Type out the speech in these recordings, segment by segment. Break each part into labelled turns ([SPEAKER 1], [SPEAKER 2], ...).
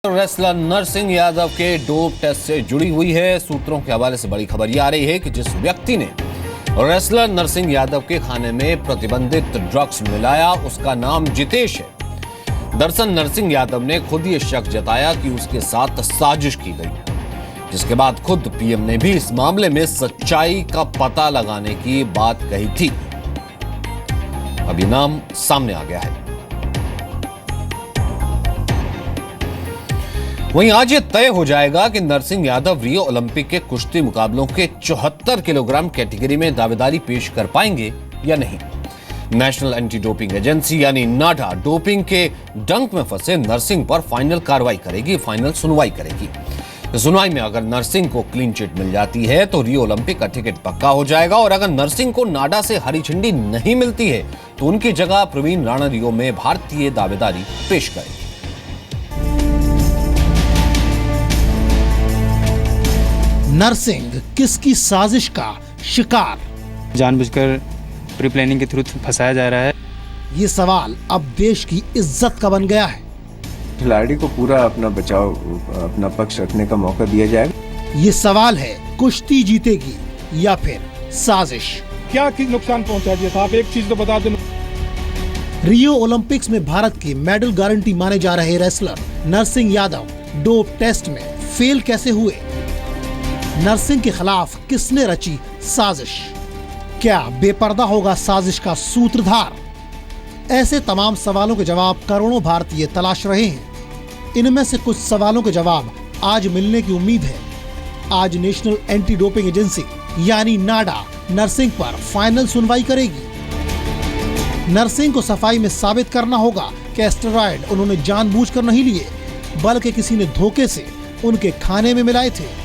[SPEAKER 1] Wrestler Narsingh Yadav के dope test से जुड़ी हुई है। सूत्रों के हवाले से बड़ी खबर यह आ रही है कि जिस व्यक्ति ने रेसलर नरसिंह यादव के खाने में प्रतिबंधित ड्रग्स मिलाया उसका नाम जितेश है। दरअसल नरसिंह यादव ने खुद ये शक जताया कि उसके साथ साजिश की गई है, जिसके बाद खुद पीएम ने भी इस मामले में सच्चाई का पता लगाने की बात कही थी। अब ये नाम सामने आ गया है। वहीं आज ये तय हो जाएगा कि नरसिंह यादव रियो ओलंपिक के कुश्ती मुकाबलों के 74 किलोग्राम कैटेगरी में दावेदारी पेश कर पाएंगे या नहीं। नेशनल एंटी डोपिंग एजेंसी यानी नाडा डोपिंग के डंक में फंसे नरसिंह पर फाइनल कार्रवाई करेगी, फाइनल सुनवाई करेगी। सुनवाई में अगर नरसिंह को क्लीन चिट मिल जाती है तो रियो ओलंपिक का टिकट पक्का हो जाएगा, और अगर नरसिंह को नाडा से हरी झंडी नहीं मिलती है तो उनकी जगह प्रवीण राणा रियो में भारतीय दावेदारी पेश करेगी।
[SPEAKER 2] नरसिंह किसकी साजिश का शिकार?
[SPEAKER 3] जानबूझकर प्री प्लानिंग के थ्रू फंसाया जा रहा है।
[SPEAKER 2] ये सवाल अब देश की इज्जत का बन गया है।
[SPEAKER 4] खिलाड़ी को पूरा अपना बचाव, अपना पक्ष रखने का मौका दिया जाएगा।
[SPEAKER 2] ये सवाल है कुश्ती जीतेगी या फिर साजिश?
[SPEAKER 5] क्या नुकसान पहुंचा दिया था? आप एक चीज तो बता दें।
[SPEAKER 2] रियो ओलंपिक्स में भारत की मेडल गारंटी माने जा रहे wrestler Narsingh Yadav dope test में फेल कैसे हुए? नरसिंह के खिलाफ किसने रची साजिश? क्या बेपर्दा होगा साजिश का सूत्रधार? ऐसे तमाम सवालों के जवाब करोड़ों भारतीय तलाश रहे हैं। इनमें से कुछ सवालों के जवाब आज मिलने की उम्मीद है। आज नेशनल एंटी डोपिंग एजेंसी यानी नाडा नरसिंह पर फाइनल सुनवाई करेगी। नरसिंह को सफाई में साबित करना होगा कि स्टेरॉयड उन्होंने जानबूझकर नहीं लिए, बल्कि किसी ने धोखे से उनके खाने में मिलाए थे।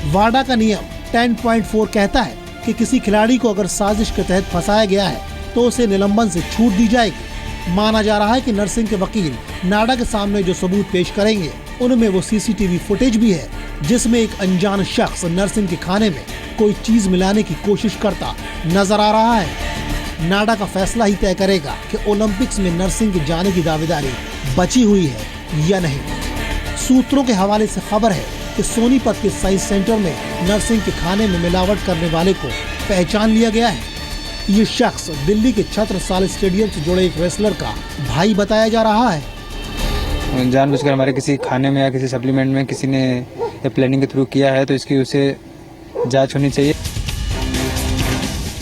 [SPEAKER 2] वाडा का नियम 10.4 कहता है कि किसी खिलाड़ी को अगर साजिश के तहत फंसाया गया है तो उसे निलंबन से छूट दी जाएगी। माना जा रहा है कि नरसिंह के वकील नाडा के सामने जो सबूत पेश करेंगे उनमें वो सीसीटीवी फुटेज भी है, जिसमें एक अनजान शख्स नरसिंह के खाने में कोई चीज मिलाने की कोशिश करता नजर आ रहा है। नाडा का फैसला ही तय करेगा कि ओलंपिक्स में नरसिंह के जाने की दावेदारी बची हुई है या नहीं। सूत्रों के हवाले से खबर है कि सोनीपत के साइंस सेंटर में नरसिंह के खाने में मिलावट करने वाले को पहचान लिया गया है। ये शख्स दिल्ली के छत्रसाल स्टेडियम से जुड़े एक रेसलर का भाई बताया जा रहा है।
[SPEAKER 3] जानबूझकर हमारे किसी खाने में या किसी सप्लीमेंट में किसी ने प्लानिंग के थ्रू किया है तो इसकी उसे जांच होनी चाहिए।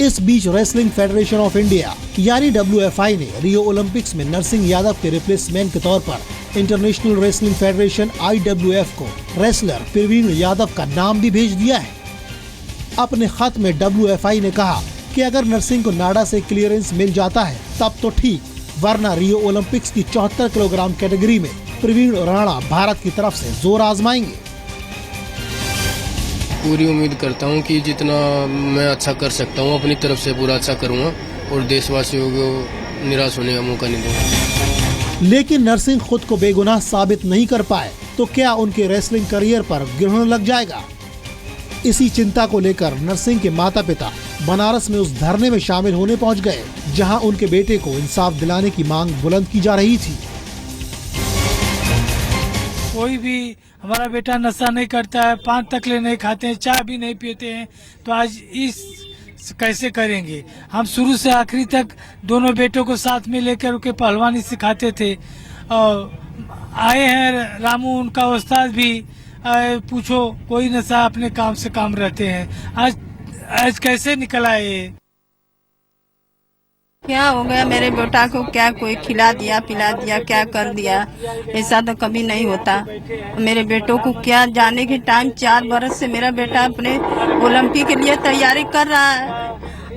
[SPEAKER 2] इस बीच रेसलिंग फेडरेशन ऑफ इंडिया यानी WFI ने रियो ओलंपिक्स में नरसिंह यादव के रिप्लेसमेंट के तौर पर इंटरनेशनल रेसलिंग फेडरेशन IWF को रेसलर प्रवीण यादव का नाम भी भेज दिया है। अपने खत में WFI ने कहा कि अगर नरसिंह को नाडा से क्लियरेंस मिल जाता है तब तो ठीक, वरना रियो ओलंपिक्स की 74 किलोग्राम कैटेगरी में प्रवीण राणा भारत की तरफ से जोर आजमाएंगे।
[SPEAKER 6] पूरी उम्मीद करता हूं कि जितना मैं अच्छा कर सकता हूं अपनी तरफ से पूरा अच्छा करूंगा और देशवासियों को निराश होने का मौका नहीं दूंगा।
[SPEAKER 2] लेकिन नरसिंह खुद को बेगुनाह साबित नहीं कर पाए तो क्या उनके रेसलिंग करियर पर ग्रहण लग जाएगा? इसी चिंता को लेकर नरसिंह के माता पिता बनारस में उस धरने में शामिल होने पहुंच गए, जहां उनके बेटे को इंसाफ दिलाने की मांग बुलंद की जा रही थी।
[SPEAKER 7] कोई भी हमारा बेटा नशा नहीं करता है, पान तकले नहीं खाते हैं, चाय भी नहीं पीते हैं, तो आज इस कैसे करेंगे? हम शुरू से आखिरी तक दोनों बेटों को साथ में लेकर उनके पहलवानी सिखाते थे। और आए हैं रामू, उनका उस्ताद भी, पूछो कोई नशा अपने काम से काम रहते हैं। आज कैसे निकल आए?
[SPEAKER 8] क्या हो गया मेरे बेटा को? क्या कोई खिला दिया, पिला दिया, क्या कर दिया? ऐसा तो कभी नहीं होता। मेरे बेटों को क्या जाने के टाइम 4 बरस से मेरा बेटा अपने ओलंपिक के लिए तैयारी कर रहा है,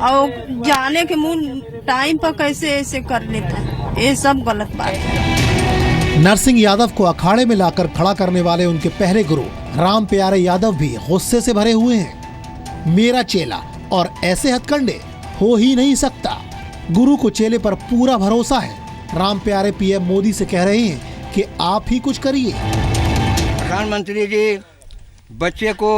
[SPEAKER 8] और जाने के मुंह टाइम पर कैसे ऐसे कर लेता है? ये सब गलत बात है।
[SPEAKER 2] नरसिंह यादव को अखाड़े में लाकर खड़ा करने वाले उनके पहले गुरु राम प्यारे यादव भी गुस्से से भरे हुए हैं। मेरा चेला और ऐसे हथकंडे हो ही नहीं सकता। गुरु को चेले पर पूरा भरोसा है। राम प्यारे PM मोदी से कह रहे हैं कि आप ही कुछ करिए।
[SPEAKER 9] प्रधानमंत्री जी, बच्चे को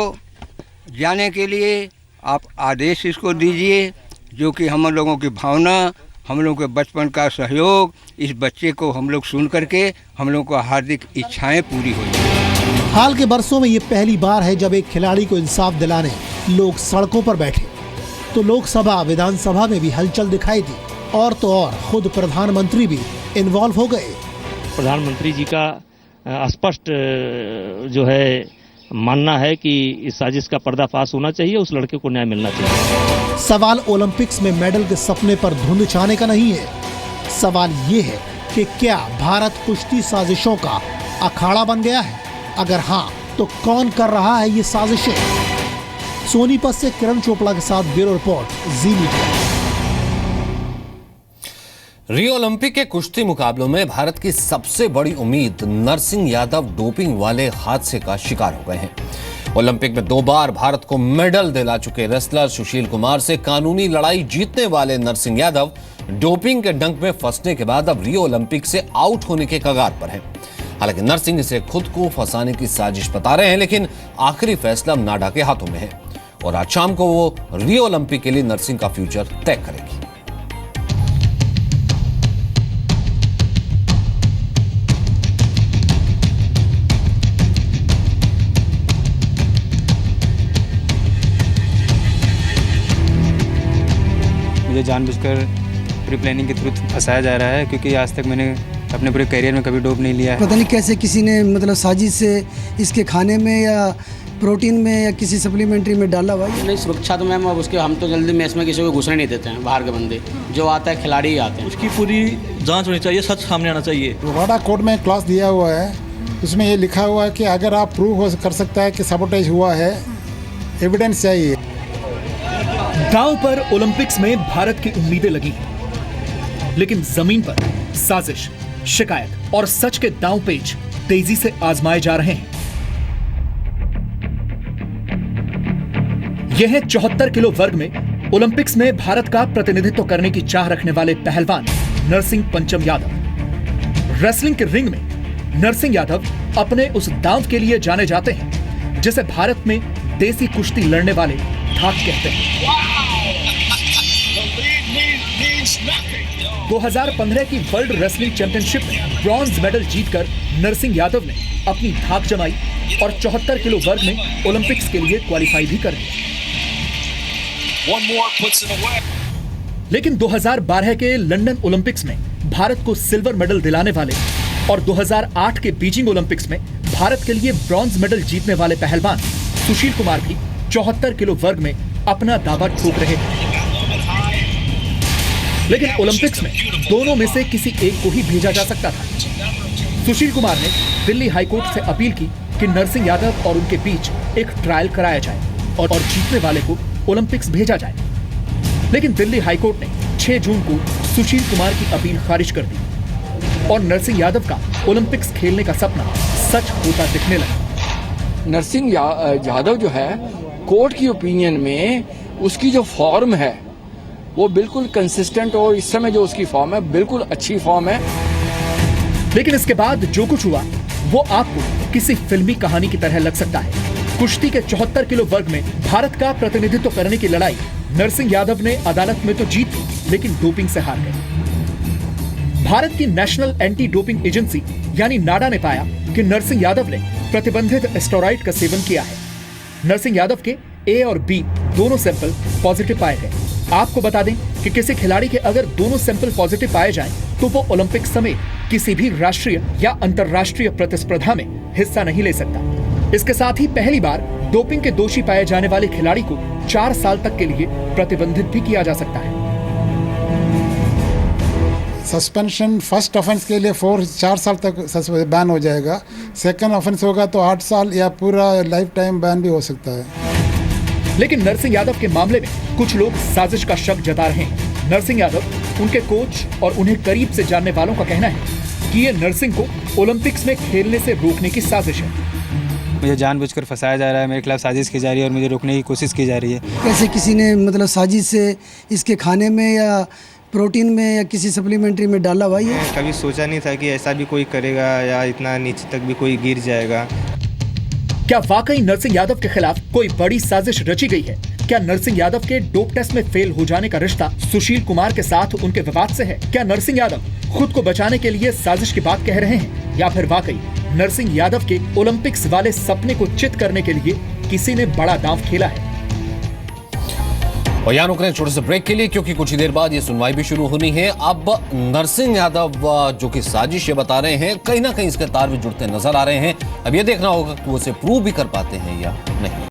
[SPEAKER 9] जाने के लिए आप आदेश इसको दीजिए, जो कि हम लोगों की भावना हम लोग के बचपन का सहयोग, इस बच्चे को हम लोग सुन करके हम लोग को हार्दिक इच्छाएं पूरी हुई।
[SPEAKER 2] हाल के बरसों में ये पहली बार है जब एक खिलाड़ी को इंसाफ दिलाने लोग सड़कों पर बैठे। तो लोकसभा विधानसभा में भी हलचल दिखाई दी और तो और खुद प्रधानमंत्री भी इन्वॉल्व हो गए।
[SPEAKER 10] प्रधानमंत्री जी का स्पष्ट जो है मानना है कि इस साजिश का पर्दाफाश होना चाहिए, उस लड़के को न्याय मिलना चाहिए।
[SPEAKER 2] सवाल ओलंपिक्स में मेडल के सपने पर धुंध छाने का नहीं है, सवाल ये है कि क्या भारत कुश्ती साजिशों का अखाड़ा बन गया है? अगर हाँ तो कौन कर रहा है ये साजिशें? सोनीपत से किरण चोपड़ा के साथ ब्यूरो रिपोर्ट, जी मीडिया।
[SPEAKER 1] रियो ओलंपिक के कुश्ती मुकाबलों में भारत की सबसे बड़ी उम्मीद नरसिंह यादव डोपिंग वाले हादसे का शिकार हो गए हैं। ओलंपिक में 2 बार भारत को मेडल दिला चुके रेसलर सुशील कुमार से कानूनी लड़ाई जीतने वाले नरसिंह यादव डोपिंग के डंक में फंसने के बाद अब रियो ओलंपिक से आउट होने के कगार पर हैं। हालांकि नरसिंह इसे खुद को फंसाने की साजिश बता रहे हैं, लेकिन आखिरी फैसला नाडा के हाथों में है और आज शाम को वो रियो ओलंपिक के लिए नरसिंह का फ्यूचर तय करेगी।
[SPEAKER 3] मुझे जानबूझकर प्री प्लानिंग के थ्रू फंसाया जा रहा है, क्योंकि आज तक मैंने अपने पूरे करियर में कभी डोप नहीं लिया है।
[SPEAKER 11] पता नहीं कैसे किसी ने मतलब साजिश से इसके खाने में या प्रोटीन में या किसी सप्लीमेंट्री में डाला हुआ है।
[SPEAKER 12] नहीं, सुरक्षा तो मैम अब उसके हम तो जल्दी मैच में किसी को घुसने नहीं देते हैं, बाहर के बंदे जो आता है खिलाड़ी ही आते हैं।
[SPEAKER 13] उसकी पूरी जांच होनी चाहिए, सच सामने आना चाहिए।
[SPEAKER 5] वाडा कोर्ट में क्लास दिया हुआ है, उसमें ये लिखा हुआ है कि अगर आप प्रूव कर सकता है कि सबोटेज हुआ है, एविडेंस चाहिए।
[SPEAKER 14] दांव पर ओलंपिक्स में भारत की उम्मीदें लगी, लेकिन जमीन पर साजिश, शिकायत और सच के दांव पेच तेजी से आजमाए जा रहे हैं। यह है 74 किलो वर्ग में ओलंपिक्स में भारत का प्रतिनिधित्व करने की चाह रखने वाले पहलवान नरसिंह पंचम यादव। रेसलिंग के रिंग में नरसिंह यादव अपने उस दांव के लिए जाने जाते हैं जिसे भारत में देसी कुश्ती लड़ने वाले धाक कहते हैं। 2015 की वर्ल्ड रेसलिंग चैंपियनशिप में ब्रॉन्ज मेडल जीतकर नरसिंह यादव ने अपनी धाक जमाई और 74 किलो वर्ग में ओलंपिक्स के लिए क्वालिफाई भी कर लिया। लेकिन 2012 के लंदन ओलंपिक्स में भारत को सिल्वर मेडल दिलाने वाले और 2008 के बीजिंग ओलंपिक्स में भारत के लिए ब्रॉन्ज मेडल जीतने वाले पहलवान सुशील कुमार भी 74 किलो वर्ग में अपना दावा ठोक रहे थे। लेकिन ओलंपिक्स में दोनों में से किसी एक को ही भेजा जा सकता था। सुशील कुमार ने दिल्ली हाईकोर्ट से अपील की कि नरसिंह यादव और उनके बीच एक ट्रायल कराया जाए और जीतने वाले को ओलंपिक्स भेजा जाए। लेकिन दिल्ली हाईकोर्ट ने 6 जून को सुशील कुमार की अपील खारिज कर दी और नरसिंह यादव का ओलंपिक्स खेलने का सपना सच होता दिखने लगा।
[SPEAKER 15] नरसिंह यादव जो है, कोर्ट की ओपिनियन में उसकी जो फॉर्म है वो बिल्कुल कंसिस्टेंट और इस समय जो उसकी फॉर्म है बिल्कुल अच्छी फॉर्म है।
[SPEAKER 14] लेकिन इसके बाद जो कुछ हुआ वो आपको किसी फिल्मी कहानी की तरह लग सकता है। कुश्ती के 74 किलो वर्ग में भारत का प्रतिनिधित्व करने की लड़ाई नरसिंह यादव ने अदालत में तो जीत ली, लेकिन डोपिंग से हार गए। भारत की नेशनल एंटी डोपिंग एजेंसी यानी नाडा ने पाया कि नरसिंह यादव ने प्रतिबंधित स्टेरॉइड का सेवन किया है। नरसिंह यादव के ए और बी दोनों सैंपल पॉजिटिव पाए गए। आपको बता दें कि किसी खिलाड़ी के अगर दोनों सैंपल पॉजिटिव पाए जाएं, तो वो ओलंपिक समेत किसी भी राष्ट्रीय या अंतर्राष्ट्रीय प्रतिस्पर्धा में हिस्सा नहीं ले सकता। इसके साथ ही पहली बार डोपिंग के दोषी पाए जाने वाले खिलाड़ी को 4 साल तक के लिए प्रतिबंधित भी किया जा सकता है।
[SPEAKER 5] सस्पेंशन फर्स्ट ऑफेंस के लिए 4 साल तक बैन हो जाएगा। सेकंड ऑफेंस होगा तो 8 साल या पूरा लाइफ टाइम बैन भी हो सकता है।
[SPEAKER 14] लेकिन नरसिंह यादव के मामले में कुछ लोग साजिश का शक जता रहे हैं। नरसिंह यादव, उनके कोच और उन्हें करीब से जानने वालों का कहना है कि ये नरसिंह को ओलंपिक्स में खेलने से रोकने की साजिश है।
[SPEAKER 3] मुझे जानबूझकर फंसाया जा रहा है, मेरे खिलाफ साजिश की जा रही है और मुझे रोकने की कोशिश की जा रही है।
[SPEAKER 11] कैसे किसी ने मतलब साजिश से इसके खाने में या प्रोटीन में या किसी सप्लीमेंट्री में डाला हुआ है।
[SPEAKER 3] कभी सोचा नहीं था कि ऐसा भी कोई करेगा या इतना नीचे तक भी कोई गिर जाएगा।
[SPEAKER 14] क्या वाकई नरसिंह यादव के खिलाफ कोई बड़ी साजिश रची गई है? क्या नरसिंह यादव के डोप टेस्ट में फेल हो जाने का रिश्ता सुशील कुमार के साथ उनके विवाद से है? क्या नरसिंह यादव खुद को बचाने के लिए साजिश की बात कह रहे हैं, या फिर वाकई नरसिंह यादव के ओलंपिक्स वाले सपने को चित करने के लिए किसी ने बड़ा दांव खेला है?
[SPEAKER 1] और यहाँ रुक रहे हैं छोटे से ब्रेक के लिए, क्योंकि कुछ ही देर बाद ये सुनवाई भी शुरू होनी है। अब नरसिंह यादव जो कि साजिश ये बता रहे हैं, कहीं ना कहीं इसके तार भी जुड़ते नजर आ रहे हैं। अब ये देखना होगा कि वो उसे प्रूव भी कर पाते हैं या नहीं।